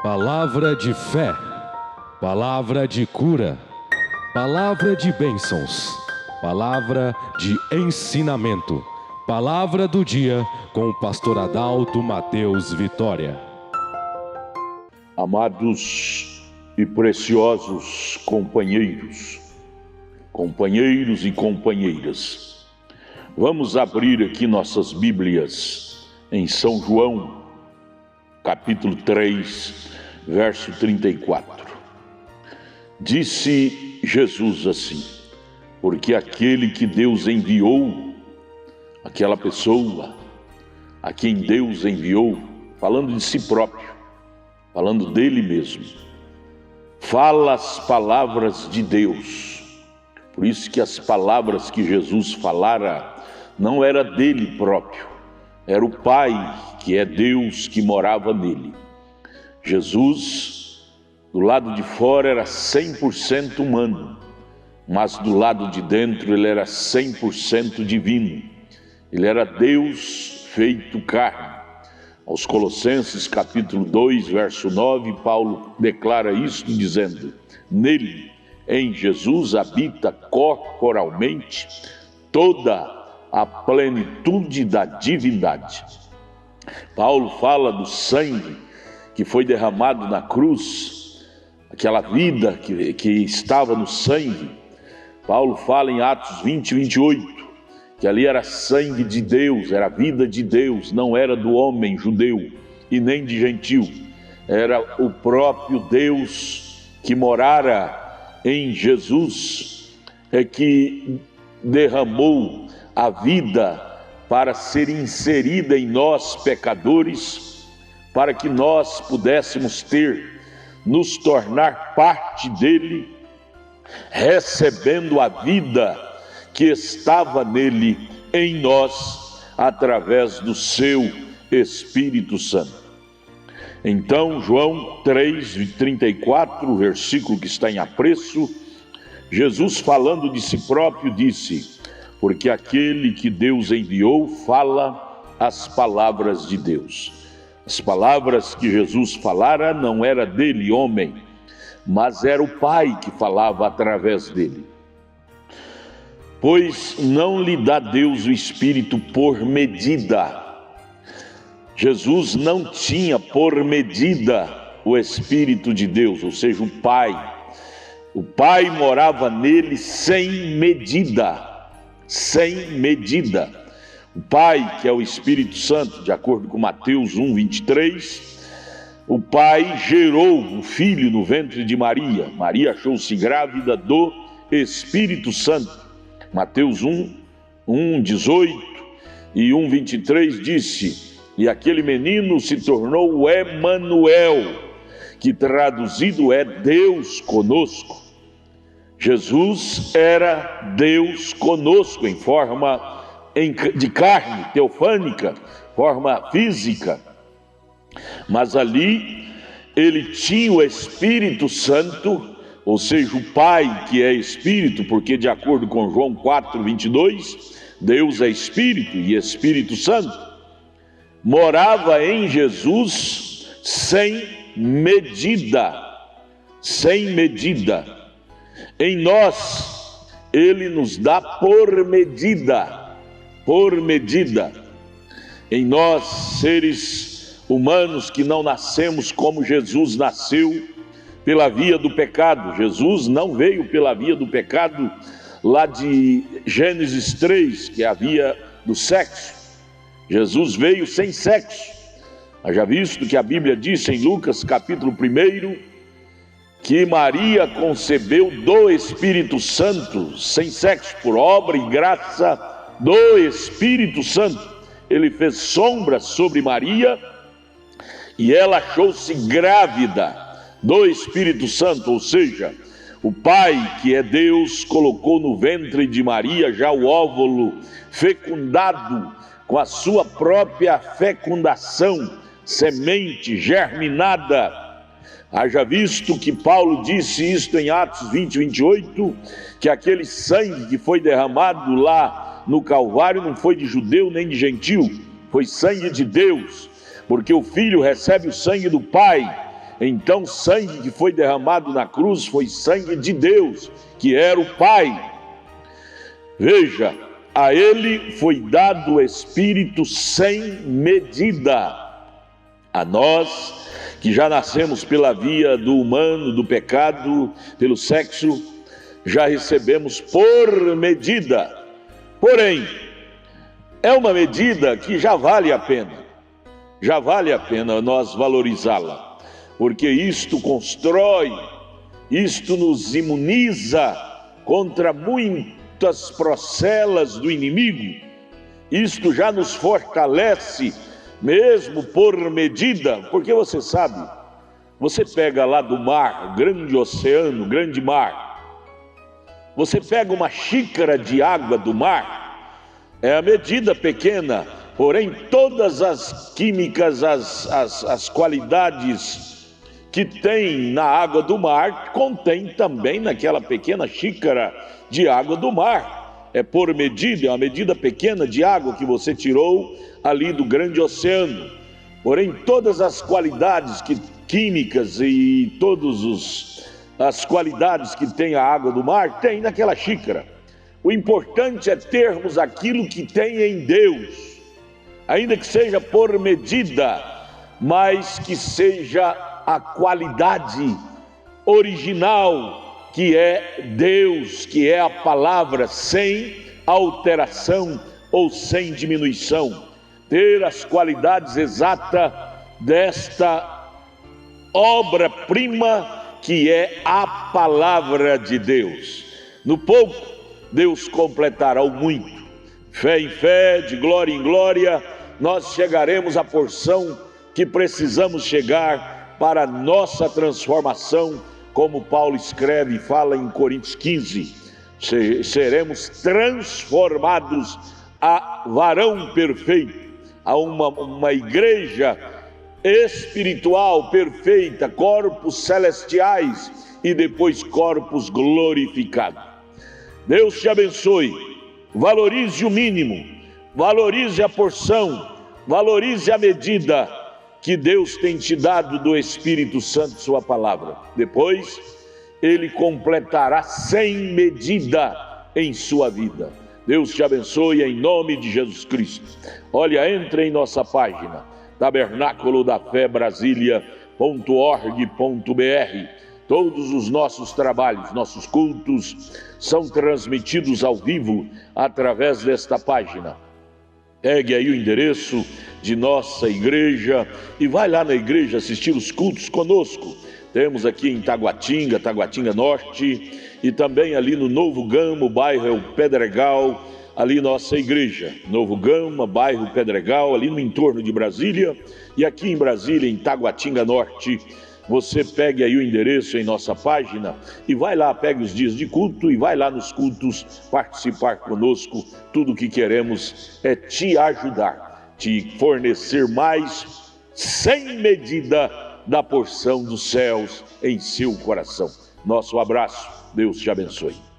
Palavra de fé, palavra de cura, palavra de bênçãos, palavra de ensinamento, palavra do dia com o pastor Adalto Mateus Vitória. Amados e preciosos companheiros e companheiras, vamos abrir aqui nossas Bíblias em São João, capítulo 3, verso 34. Disse Jesus assim: porque aquele que Deus enviou, aquela pessoa a quem Deus enviou, falando de si próprio, falando dele mesmo, fala as palavras de Deus. Por isso que as palavras que Jesus falara não era dele próprio, era o Pai, que é Deus, que morava nele. Jesus, do lado de fora, era 100% humano, mas do lado de dentro ele era 100% divino. Ele era Deus feito carne. Aos Colossenses capítulo 2, verso 9, Paulo declara isto dizendo: nele, em Jesus, habita corporalmente toda a plenitude da divindade. Paulo fala do sangue que foi derramado na cruz, aquela vida que estava no sangue. Paulo fala em Atos 20, 28, que ali era sangue de Deus, era a vida de Deus, não era do homem judeu e nem de gentil, era o próprio Deus que morara em Jesus, que derramou a vida para ser inserida em nós, pecadores, para que nós pudéssemos nos tornar parte dele, recebendo a vida que estava nele, em nós, através do seu Espírito Santo. Então, João 3:34, versículo que está em apreço, Jesus, falando de si próprio, disse: porque aquele que Deus enviou fala as palavras de Deus. As palavras que Jesus falara não era dele, homem, mas era o Pai que falava através dele. Pois não lhe dá Deus o Espírito por medida. Jesus não tinha por medida o Espírito de Deus, ou seja, o Pai. O Pai morava nele sem medida. Sem medida. O Pai, que é o Espírito Santo, de acordo com Mateus 1, 23, o Pai gerou o Filho no ventre de Maria. Maria achou-se grávida do Espírito Santo. Mateus 1, 18 e 1, 23 disse: e aquele menino se tornou o Emanuel, que traduzido é Deus conosco. Jesus era Deus conosco em forma de carne, teofânica, forma física. Mas ali ele tinha o Espírito Santo, ou seja, o Pai que é Espírito, porque de acordo com João 4, 22, Deus é Espírito e Espírito Santo, morava em Jesus sem medida, sem medida. Em nós, ele nos dá por medida, por medida. Em nós, seres humanos que não nascemos como Jesus nasceu, pela via do pecado. Jesus não veio pela via do pecado lá de Gênesis 3, que é a via do sexo. Jesus veio sem sexo. Já visto que a Bíblia diz em Lucas capítulo 1, que Maria concebeu do Espírito Santo, sem sexo, por obra e graça do Espírito Santo. Ele fez sombra sobre Maria e ela achou-se grávida do Espírito Santo, ou seja, o Pai, que é Deus, colocou no ventre de Maria já o óvulo fecundado com a sua própria fecundação, semente germinada. Haja visto que Paulo disse isto em Atos 20, 28, que aquele sangue que foi derramado lá no Calvário não foi de judeu nem de gentil, foi sangue de Deus, porque o Filho recebe o sangue do Pai Então, o sangue que foi derramado na cruz foi sangue de Deus, que era o Pai. Veja, a ele foi dado o Espírito sem medida. A nós, que já nascemos pela via do humano, do pecado, pelo sexo, já recebemos por medida. Porém, é uma medida que já vale a pena nós valorizá-la, porque isto constrói, isto nos imuniza contra muitas procelas do inimigo, isto já nos fortalece, mesmo por medida, porque você sabe, você pega lá do mar, grande oceano, grande mar, você pega uma xícara de água do mar, é a medida pequena, porém todas as químicas, as qualidades que tem na água do mar, contém também naquela pequena xícara de água do mar. É por medida, é uma medida pequena de água que você tirou ali do grande oceano. Porém todas as qualidades químicas e as qualidades que tem a água do mar, tem naquela xícara. O importante é termos aquilo que tem em Deus, ainda que seja por medida, mas que seja a qualidade original, que é Deus, que é a palavra, sem alteração ou sem diminuição. Ter as qualidades exatas desta obra-prima que é a palavra de Deus. No pouco, Deus completará o muito. Fé em fé, de glória em glória, nós chegaremos à porção que precisamos chegar para a nossa transformação, como Paulo escreve e fala em Coríntios 15. Seremos transformados a varão perfeito, a uma igreja espiritual perfeita, corpos celestiais e depois corpos glorificados. Deus te abençoe, valorize o mínimo, valorize a porção, valorize a medida que Deus tem te dado do Espírito Santo, sua palavra. Depois, Ele completará sem medida em sua vida. Deus te abençoe em nome de Jesus Cristo. Olha, entre em nossa página, tabernáculo da fé Brasília.org.br. Todos os nossos trabalhos, nossos cultos são transmitidos ao vivo através desta página. Pegue aí o endereço de nossa igreja e vai lá na igreja assistir os cultos conosco. Temos aqui em Taguatinga Norte, e também ali no Novo Gama, o bairro Pedregal, ali nossa igreja. Novo Gama, bairro Pedregal, ali no entorno de Brasília, e aqui em Brasília, em Taguatinga Norte. Você pegue aí o endereço em nossa página e vai lá, pegue os dias de culto e vai lá nos cultos participar conosco. Tudo o que queremos é te ajudar, te fornecer mais sem medida da porção dos céus em seu coração. Nosso abraço, Deus te abençoe.